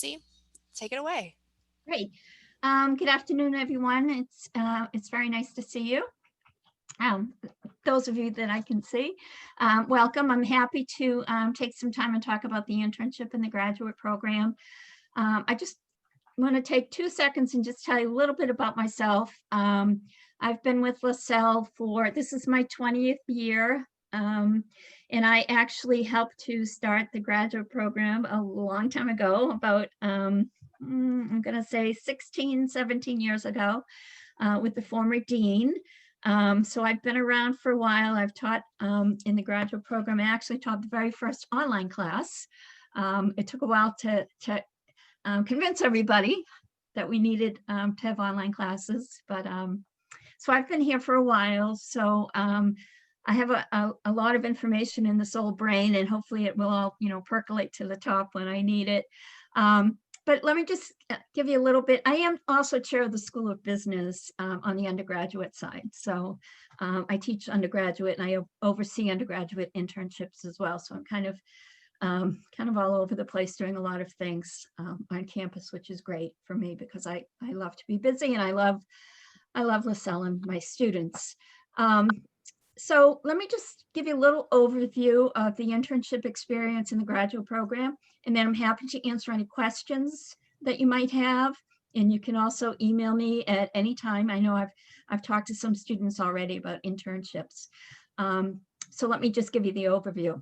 Take it away. Great. Good afternoon, everyone. It's very nice to see you. Those of you that I can see, welcome. I'm happy to take some time and talk about the internship in the graduate program. I just want to take 2 seconds and just tell you a little bit about myself. I've been with LaSalle this is my 20th year. And I actually helped to start the graduate program a long time ago, about I'm going to say 16, 17 years ago, with the former dean. So I've been around for a while. I've taught in the graduate program. I actually taught the very first online class. It took a while to convince everybody that we needed to have online classes. But so I've been here for a while. So I have a lot of information in this old brain, and hopefully it will all, percolate to the top when I need it. But let me just give you a little bit. I am also chair of the School of Business on the undergraduate side. So I teach undergraduate, and I oversee undergraduate internships as well. So I'm kind of all over the place doing a lot of things on campus, which is great for me because I love to be busy, and I love LaSalle and my students. So let me just give you a little overview of the internship experience in the graduate program, and then I'm happy to answer any questions that you might have. And you can also email me at any time. I know I've talked to some students already about internships. So let me just give you the overview.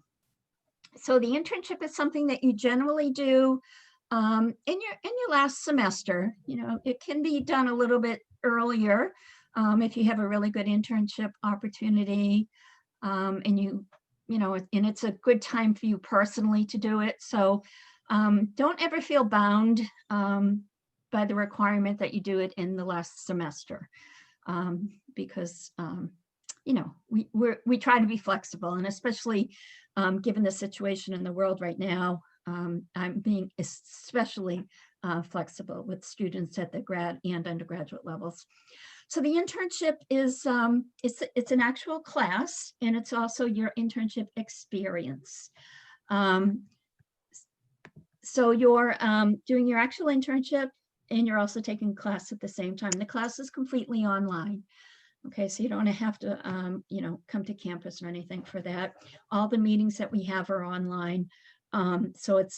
So the internship is something that you generally do in your last semester. It can be done a little bit earlier. If you have a really good internship opportunity, and and it's a good time for you personally to do it. So don't ever feel bound by the requirement that you do it in the last semester, because we try to be flexible, and especially given the situation in the world right now, I'm being especially flexible with students at the grad and undergraduate levels. So the internship is it's an actual class, and it's also your internship experience. So you're doing your actual internship, and you're also taking class at the same time. The class is completely online. Okay, so you don't have to come to campus or anything for that. All the meetings that we have are online, so it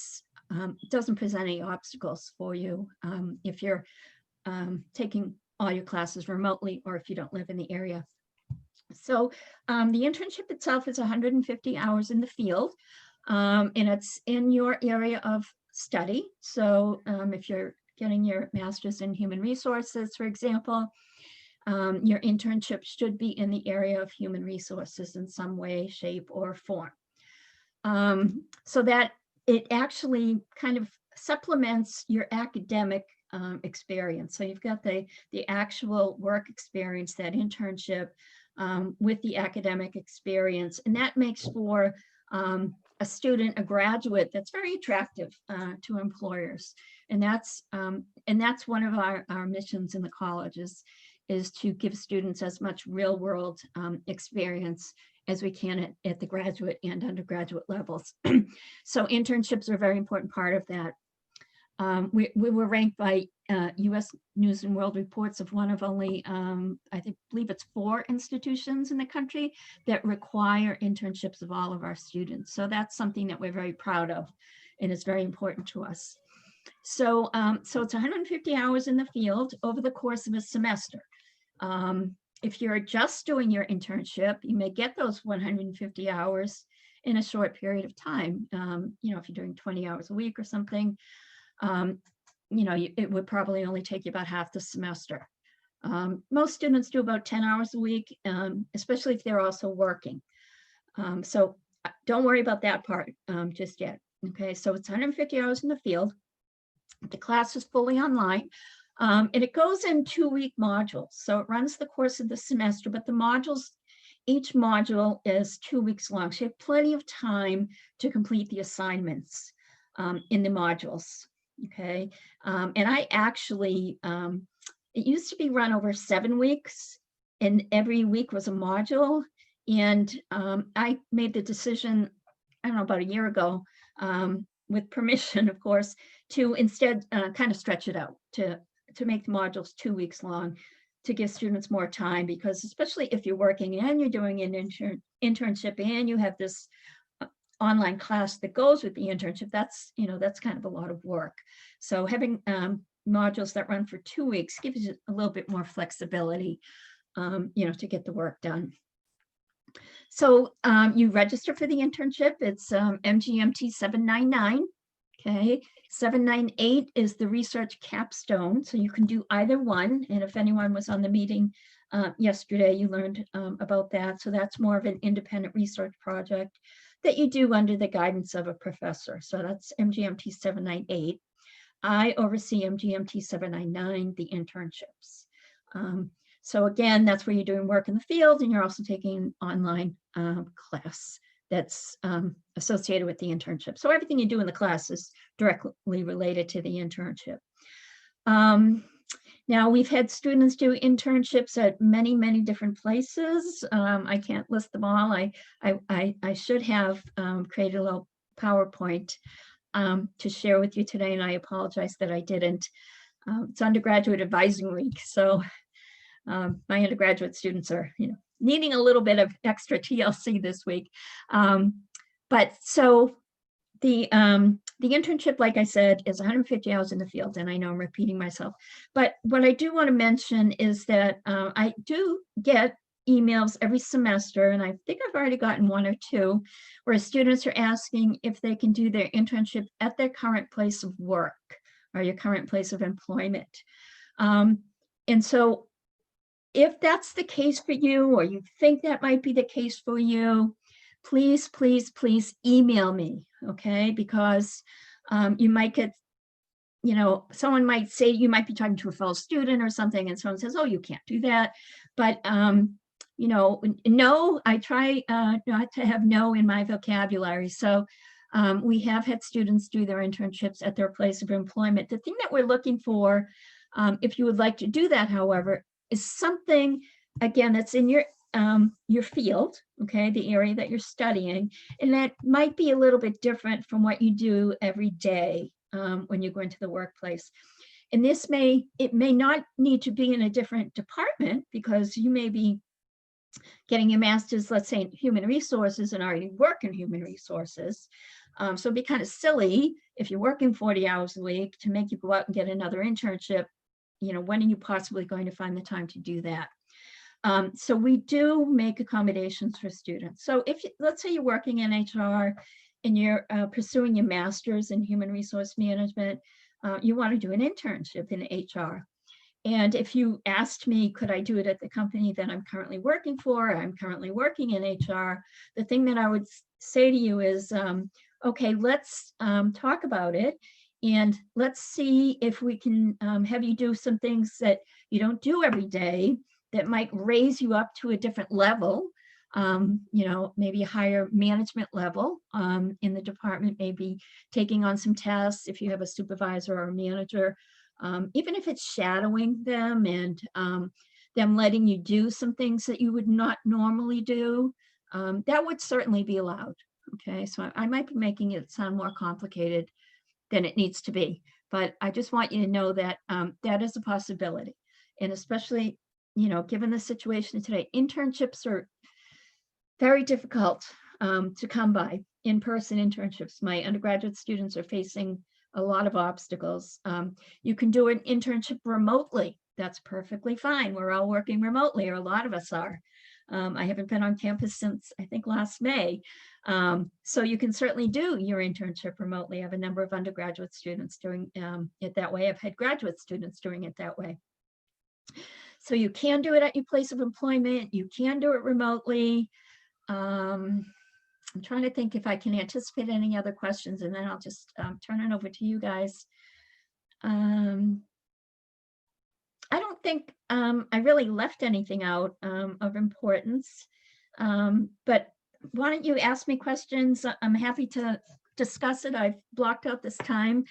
doesn't present any obstacles for you if you're taking all your classes remotely, or if you don't live in the area. So the internship itself is 150 hours in the field, and it's in your area of study. So if you're getting your master's in human resources, for example, your internship should be in the area of human resources in some way, shape, or form. So that it actually kind of supplements your academic experience. So you've got the actual work experience, that internship, with the academic experience, and that makes for a student, a graduate, that's very attractive to employers. And that's one of our missions in the colleges, is to give students as much real world experience as we can at the graduate and undergraduate levels. So internships are a very important part of that. We were ranked by U.S. News and World Reports of one of only, I believe it's 4 institutions in the country that require internships of all of our students. So that's something that we're very proud of, and it's very important to us. So, so it's 150 hours in the field over the course of a semester. If you're just doing your internship, you may get those 150 hours in a short period of time. If you're doing 20 hours a week or something, it would probably only take you about half the semester. Most students do about 10 hours a week, especially if they're also working. So don't worry about that part just yet. Okay, so it's 150 hours in the field. The class is fully online, and it goes in 2-week modules. So it runs the course of the semester, but the modules, each module is 2 weeks long. So you have plenty of time to complete the assignments in the modules. Okay, and I actually, it used to be run over 7 weeks, and every week was a module. And I made the decision, I don't know, about a year ago, with permission, of course, to instead kind of stretch it out to make the modules 2 weeks long, to give students more time, because especially if you're working and you're doing an internship and you have this online class that goes with the internship, that's kind of a lot of work. So having modules that run for 2 weeks gives you a little bit more flexibility, to get the work done. So you register for the internship. It's MGMT799. Okay, 798 is the research capstone. So you can do either one. And if anyone was on the meeting yesterday, you learned about that. So that's more of an independent research project that you do under the guidance of a professor. So that's MGMT 798. I oversee MGMT 799, the internships. So again, that's where you're doing work in the field, and you're also taking an online class that's associated with the internship. So everything you do in the class is directly related to the internship. Now, we've had students do internships at many, many different places. I can't list them all. I should have created a little PowerPoint to share with you today, and I apologize that I didn't. It's undergraduate advising week, so my undergraduate students are, needing a little bit of extra TLC this week. But so the internship, like I said, is 150 hours in the field, and I know I'm repeating myself. But what I do want to mention is that I do get emails every semester, and I think I've already gotten 1 or 2, where students are asking if they can do their internship at their current place of work or your current place of employment. And so if that's the case for you, or you think that might be the case for you, please, please, please email me, okay? Because you might get, someone might say, you might be talking to a fellow student or something, and someone says, oh, you can't do that. But, no, I try not to have no in my vocabulary. So we have had students do their internships at their place of employment. The thing that we're looking for, if you would like to do that, however, is something, again, that's in your field, okay, the area that you're studying, and that might be a little bit different from what you do every day when you go into the workplace. And it may not need to be in a different department, because you may be getting your master's, let's say, in human resources and already work in human resources. So it'd be kind of silly if you're working 40 hours a week to make you go out and get another internship. When are you possibly going to find the time to do that? So we do make accommodations for students. So if, let's say you're working in HR and you're pursuing your master's in human resource management, you want to do an internship in HR. And if you asked me, could I do it at the company that I'm currently working for? I'm currently working in HR. The thing that I would say to you is, okay, let's talk about it. And let's see if we can have you do some things that you don't do every day that might raise you up to a different level, maybe a higher management level in the department, maybe taking on some tasks if you have a supervisor or a manager, even if it's shadowing them and them letting you do some things that you would not normally do, that would certainly be allowed. Okay, so I might be making it sound more complicated than it needs to be. But I just want you to know that that is a possibility. And especially, given the situation today, internships are very difficult to come by, in-person internships. My undergraduate students are facing a lot of obstacles. You can do an internship remotely. That's perfectly fine. We're all working remotely, or a lot of us are. I haven't been on campus since, I think, last May. So you can certainly do your internship remotely. I have a number of undergraduate students doing it that way. I've had graduate students doing it that way. So you can do it at your place of employment. You can do it remotely. I'm trying to think if I can anticipate any other questions, and then I'll just turn it over to you guys. I don't think I really left anything out of importance, but why don't you ask me questions? I'm happy to discuss it. I've blocked out this time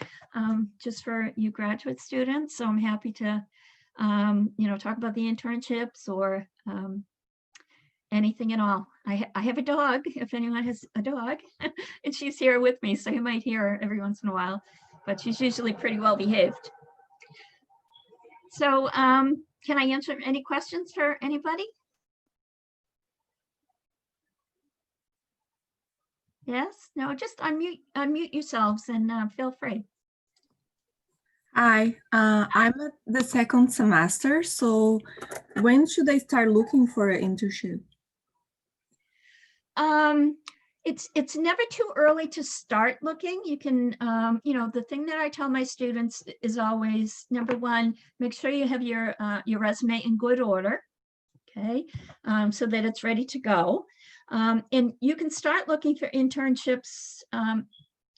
just for you graduate students, so I'm happy to talk about the internships or anything at all. I have a dog, if anyone has a dog, and she's here with me, so you might hear her every once in a while, but she's usually pretty well behaved. So can I answer any questions for anybody? Yes, no, just unmute yourselves and feel free. Hi, I'm at the second semester, so when should I start looking for an internship? It's never too early to start looking. You can, the thing that I tell my students is always, number one, make sure you have your resume in good order, okay, so that it's ready to go. And you can start looking for internships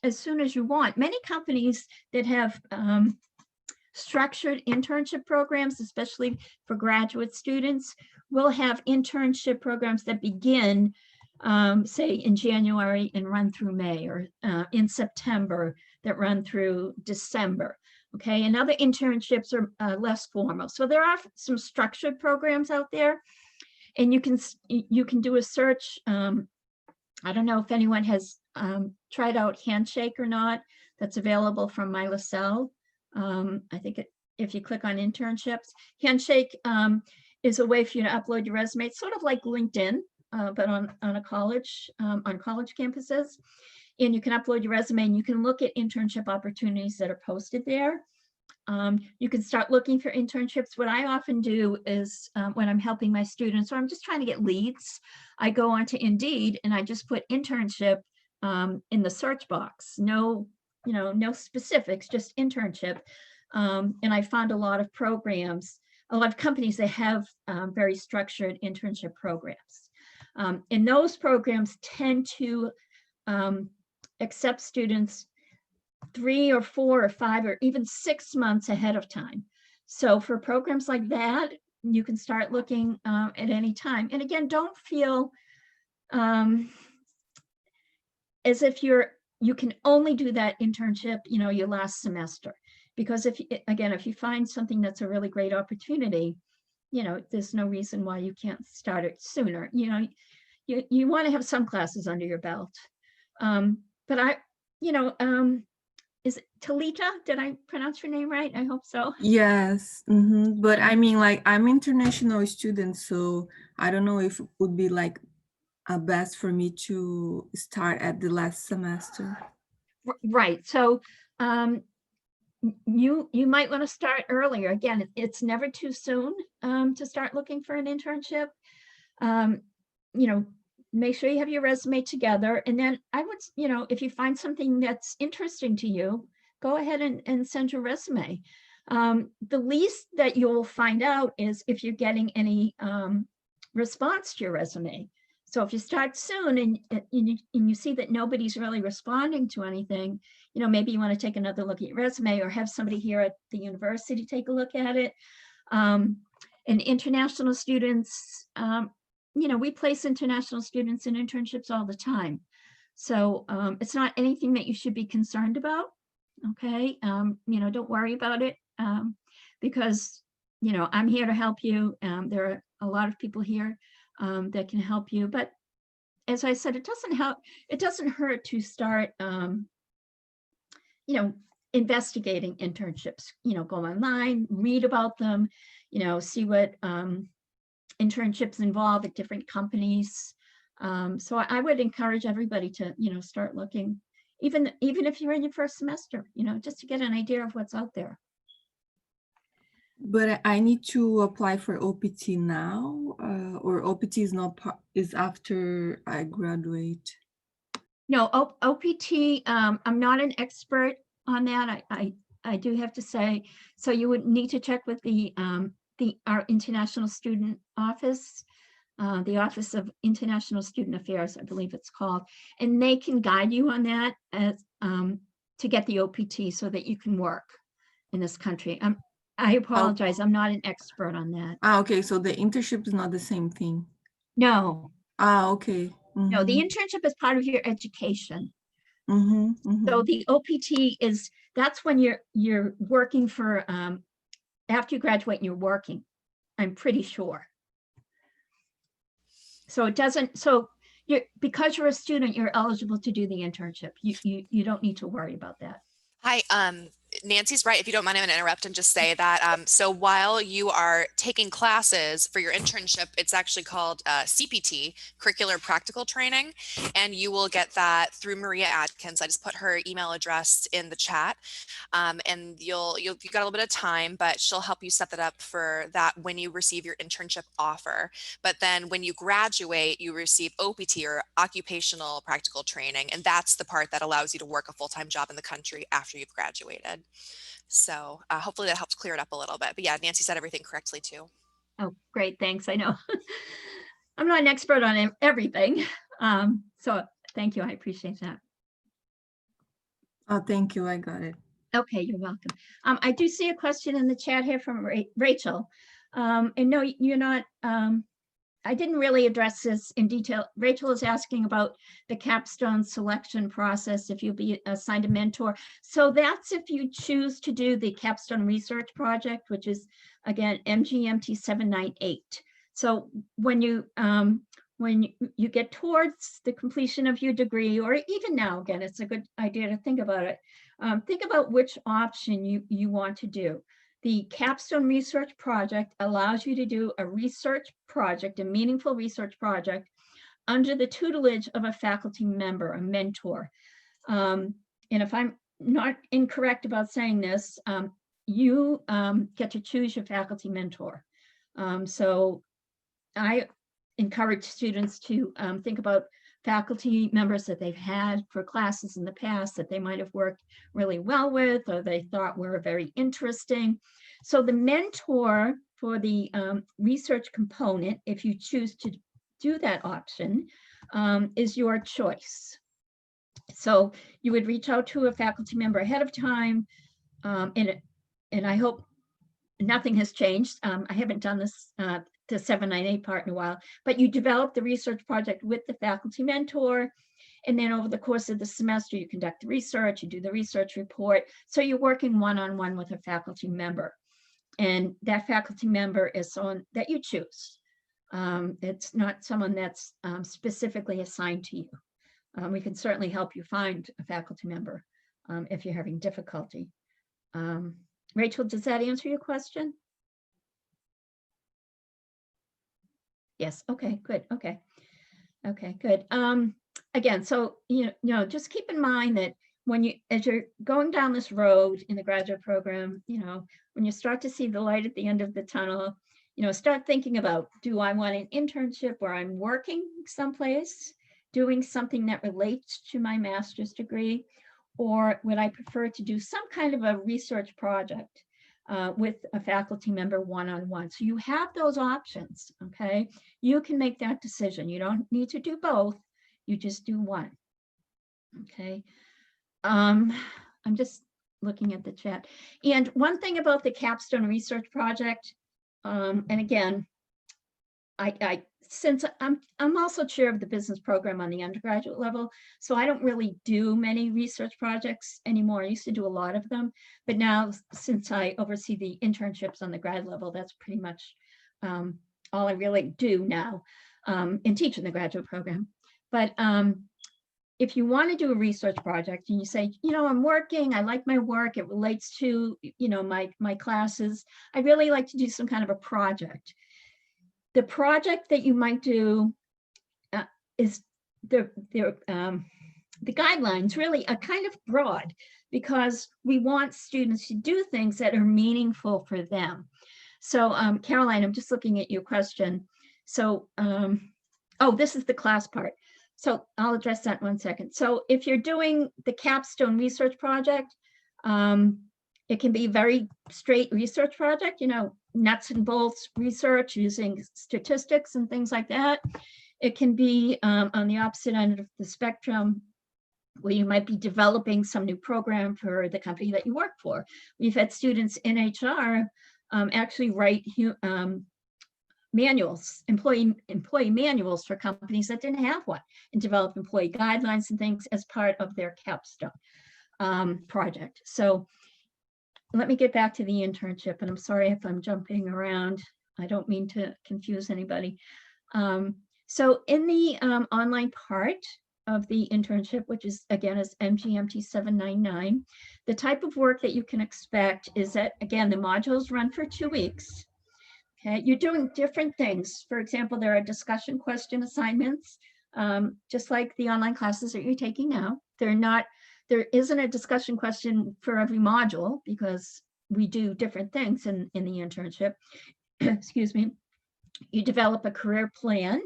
as soon as you want. Many companies that have structured internship programs, especially for graduate students, will have internship programs that begin say in January and run through May, or in September that run through December. Okay, and other internships are less formal. So there are some structured programs out there, and you can do a search. I don't know if anyone has tried out Handshake or not. That's available from my LaSalle. I think if you click on internships, Handshake is a way for you to upload your resume. It's sort of like LinkedIn, but on a college, on college campuses. And you can upload your resume and you can look at internship opportunities that are posted there. You can start looking for internships. What I often do is when I'm helping my students, or I'm just trying to get leads, I go onto Indeed and I just put internship in the search box. No specifics, just internship. And I found a lot of programs, a lot of companies that have very structured internship programs. And those programs tend to accept students 3 or 4 or 5 or even 6 months ahead of time. So for programs like that, you can start looking at any time. And again, don't feel as if you can only do that internship, your last semester. Because if you find something that's a really great opportunity, there's no reason why you can't start it sooner. You want to have some classes under your belt. But is it Talita? Did I pronounce your name right? I hope so. Yes, but I mean, like, I'm international student, so I don't know if it would be like best for me to start at the last semester. Right. So you might want to start earlier. Again, it's never too soon to start looking for an internship. Make sure you have your resume together. And then I would, if you find something that's interesting to you, go ahead and send your resume. The least that you'll find out is if you're getting any response to your resume. So if you start soon and you see that nobody's really responding to anything, maybe you want to take another look at your resume or have somebody here at the university take a look at it. And international students, we place international students in internships all the time. So it's not anything that you should be concerned about. Okay. Don't worry about it because, I'm here to help you. There are a lot of people here that can help you. But as I said, it doesn't hurt to start, investigating internships, go online, read about them, see what internships involve at different companies. So I would encourage everybody to, start looking, even if you're in your first semester, just to get an idea of what's out there. But I need to apply for OPT now, or OPT is after I graduate. No, OPT, I'm not an expert on that. I do have to say, so you would need to check with our International Student Office, the Office of International Student Affairs, I believe it's called, and they can guide you on that to get the OPT so that you can work in this country. I apologize, I'm not an expert on that. Okay, so the internship is not the same thing. No. Okay. No, the internship is part of your education. So the OPT that's when you're working for, after you graduate and you're working, I'm pretty sure. So it doesn't, so because you're a student, you're eligible to do the internship. You don't need to worry about that. Hi, Nancy's right. If you don't mind, I'm going to interrupt and just say that. So while you are taking classes for your internship, it's actually called CPT, Curricular Practical Training, and you will get that through Maria Atkins. I just put her email address in the chat, and you've got a little bit of time, but she'll help you set that up for that when you receive your internship offer. But then when you graduate, you receive OPT, or Occupational Practical Training, and that's the part that allows you to work a full-time job in the country after you've graduated. So hopefully that helps clear it up a little bit. But yeah, Nancy said everything correctly too. Oh, great. Thanks. I know I'm not an expert on everything. So thank you. I appreciate that. Oh, thank you. I got it. Okay, you're welcome. I do see a question in the chat here from Rachel. And no, you're not, I didn't really address this in detail. Rachel is asking about the Capstone selection process, if you'll be assigned a mentor. So that's if you choose to do the Capstone research project, which is, again, MGMT798. So when you get towards the completion of your degree, or even now, again, it's a good idea to think about it. Think about which option you want to do. The Capstone research project allows you to do a research project, a meaningful research project, under the tutelage of a faculty member, a mentor. And if I'm not incorrect about saying this, you get to choose your faculty mentor. So I encourage students to think about faculty members that they've had for classes in the past that they might have worked really well with, or they thought were very interesting. So the mentor for the research component, if you choose to do that option, is your choice. So you would reach out to a faculty member ahead of time, and I hope nothing has changed. I haven't done this the 798 part in a while, but you develop the research project with the faculty mentor. And then over the course of the semester, you conduct the research, you do the research report. So you're working one-on-one with a faculty member. And that faculty member is someone that you choose. It's not someone that's specifically assigned to you. We can certainly help you find a faculty member if you're having difficulty. Rachel, does that answer your question? Yes. Okay, good. Okay, good. Again, so, just keep in mind that as you're going down this road in the graduate program, when you start to see the light at the end of the tunnel, start thinking about, do I want an internship where I'm working someplace, doing something that relates to my master's degree, or would I prefer to do some kind of a research project with a faculty member one-on-one? So you have those options, okay? You can make that decision. You don't need to do both. You just do one, okay? I'm just looking at the chat. And one thing about the Capstone research project, and again, since I'm also chair of the business program on the undergraduate level, so I don't really do many research projects anymore. I used to do a lot of them, but now since I oversee the internships on the grad level, that's pretty much all I really do now and teach in the graduate program. But if you want to do a research project and you say, I'm working, I like my work, it relates to, my classes, I'd really like to do some kind of a project. The project that you might do is the guidelines really are kind of broad, because we want students to do things that are meaningful for them. So Caroline, I'm just looking at your question. So, oh, this is the class part. So I'll address that in 1 second. So if you're doing the Capstone research project, it can be a very straight research project, nuts and bolts research using statistics and things like that. It can be on the opposite end of the spectrum, where you might be developing some new program for the company that you work for. We've had students in HR actually write manuals, employee manuals for companies that didn't have one, and develop employee guidelines and things as part of their Capstone project. So let me get back to the internship, and I'm sorry if I'm jumping around. I don't mean to confuse anybody. So in the online part of the internship, which is again is MGMT799, the type of work that you can expect is that, again, the modules run for 2 weeks. Okay, you're doing different things. For example, there are discussion question assignments, just like the online classes that you're taking now. There isn't a discussion question for every module because we do different things in the internship. Excuse me. You develop a career plan,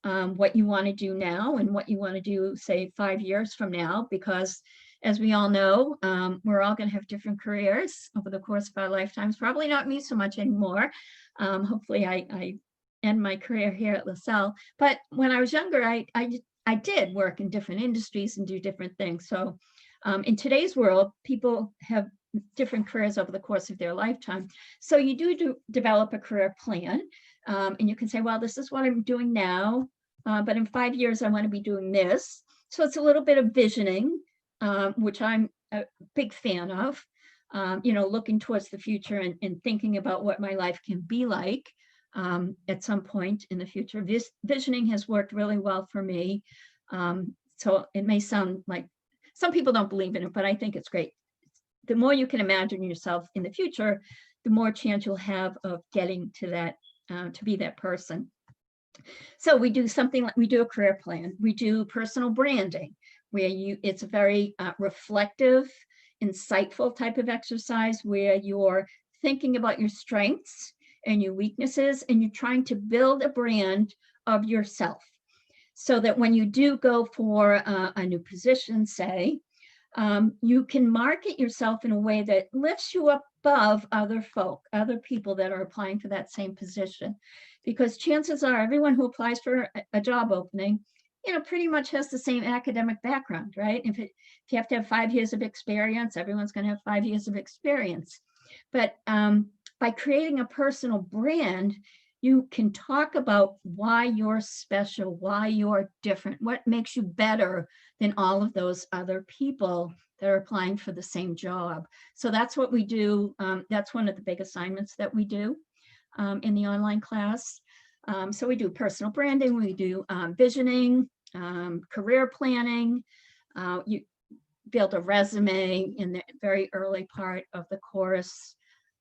what you want to do now and what you want to do, say, 5 years from now, because as we all know, we're all going to have different careers over the course of our lifetimes. Probably not me so much anymore. Hopefully I end my career here at LaSalle. But when I was younger, I did work in different industries and do different things. So in today's world, people have different careers over the course of their lifetime. So you do develop a career plan, and you can say, well, this is what I'm doing now, but in 5 years, I want to be doing this. So it's a little bit of visioning, which I'm a big fan of, looking towards the future and thinking about what my life can be like at some point in the future. This visioning has worked really well for me. So it may sound like some people don't believe in it, but I think it's great. The more you can imagine yourself in the future, the more chance you'll have of getting to that, to be that person. So we do something like, we do a career plan. We do personal branding, where it's a very reflective, insightful type of exercise where you're thinking about your strengths and your weaknesses, and you're trying to build a brand of yourself so that when you do go for a new position, say, you can market yourself in a way that lifts you above other people that are applying for that same position. Because chances are everyone who applies for a job opening, pretty much has the same academic background, right? If you have to have 5 years of experience, everyone's going to have 5 years of experience. But by creating a personal brand, you can talk about why you're special, why you're different, what makes you better than all of those other people that are applying for the same job. So that's what we do. That's one of the big assignments that we do in the online class. So we do personal branding, we do visioning, career planning. You build a resume in the very early part of the course.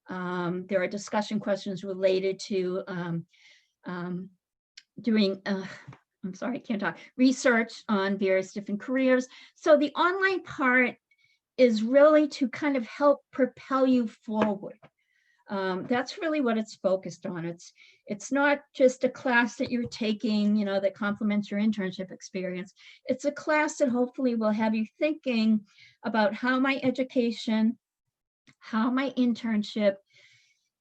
There are discussion questions related to doing, I'm sorry, I can't talk, research on various different careers. So the online part is really to kind of help propel you forward. That's really what it's focused on. It's not just a class that you're taking, that complements your internship experience. It's a class that hopefully will have you thinking about how my education, how my internship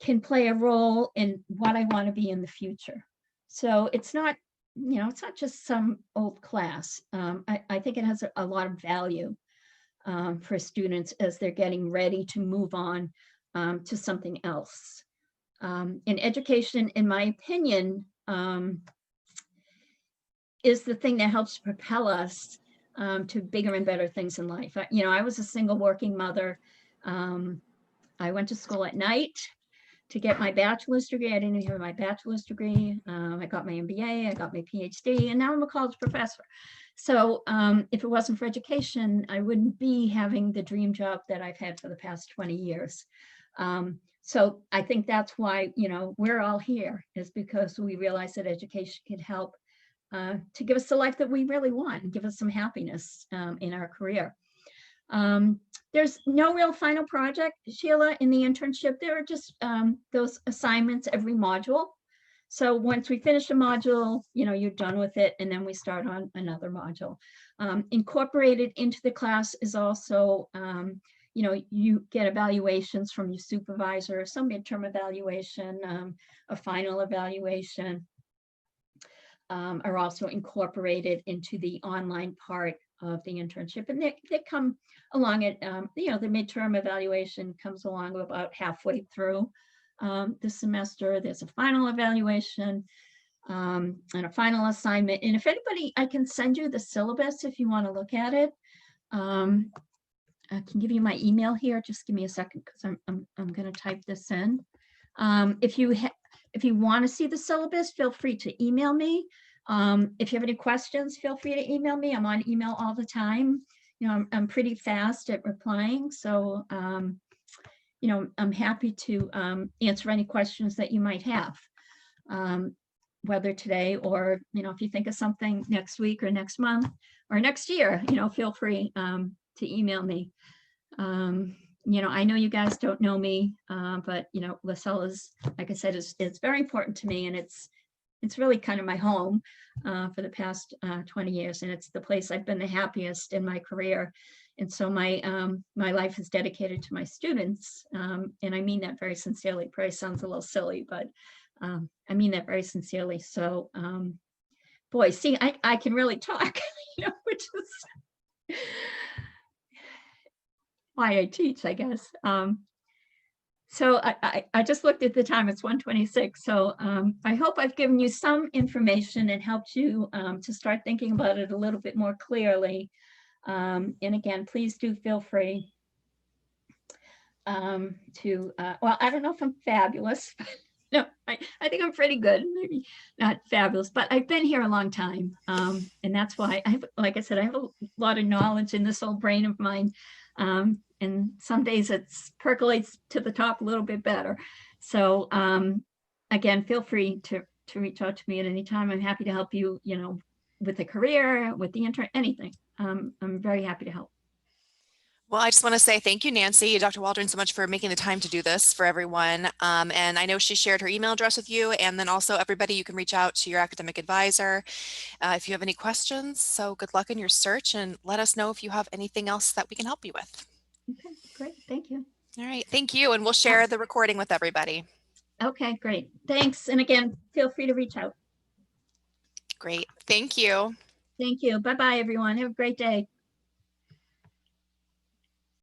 can play a role in what I want to be in the future. So it's not, it's not just some old class. I think it has a lot of value for students as they're getting ready to move on to something else. And education, in my opinion, is the thing that helps propel us to bigger and better things in life. I was a single working mother. I went to school at night to get my bachelor's degree. I didn't even have my bachelor's degree. I got my MBA, I got my PhD, and now I'm a college professor. So if it wasn't for education, I wouldn't be having the dream job that I've had for the past 20 years. So I think that's why, we're all here, is because we realize that education can help to give us the life that we really want and give us some happiness in our career. There's no real final project, Sheila, in the internship. There are just those assignments every module. So once we finish a module, you're done with it, and then we start on another module. Incorporated into the class is also, you get evaluations from your supervisor, some midterm evaluation, a final evaluation are also incorporated into the online part of the internship, and they come along at the midterm evaluation comes along about halfway through the semester. There's a final evaluation and a final assignment, and if anybody, I can send you the syllabus if you want to look at it. I can give you my email here. Just give me a second, because I'm going to type this in. If you want to see the syllabus, feel free to email me. If you have any questions, feel free to email me. I'm on email all the time. I'm pretty fast at replying. So, I'm happy to answer any questions that you might have, whether today or, if you think of something next week or next month or next year, feel free to email me. I know you guys don't know me, but, LaSalle is, like I said, it's very important to me, and it's really kind of my home for the past 20 years. And it's the place I've been the happiest in my career. And so my life is dedicated to my students. And I mean that very sincerely. Probably sounds a little silly, but I mean that very sincerely. So, boy, see, I can really talk, which is why I teach, I guess. So I just looked at the time, it's 1:26. So I hope I've given you some information and helped you to start thinking about it a little bit more clearly. And again, please do feel free to, well, I don't know if I'm fabulous. No, I think I'm pretty good, maybe not fabulous, but I've been here a long time. And that's why, like I said, I have a lot of knowledge in this old brain of mine. And some days it percolates to the top a little bit better. So again, feel free to reach out to me at any time. I'm happy to help you, with a career, with the intern, anything. I'm very happy to help. Well, I just want to say thank you, Nancy, Dr. Waldron, so much for making the time to do this for everyone. And I know she shared her email address with you, and then also everybody, you can reach out to your academic advisor if you have any questions. So good luck in your search, and let us know if you have anything else that we can help you with. Okay, great. Thank you. All right. Thank you. And we'll share the recording with everybody. Okay, great. Thanks. And again, feel free to reach out. Great. Thank you. Thank you. Bye-bye, everyone. Have a great day.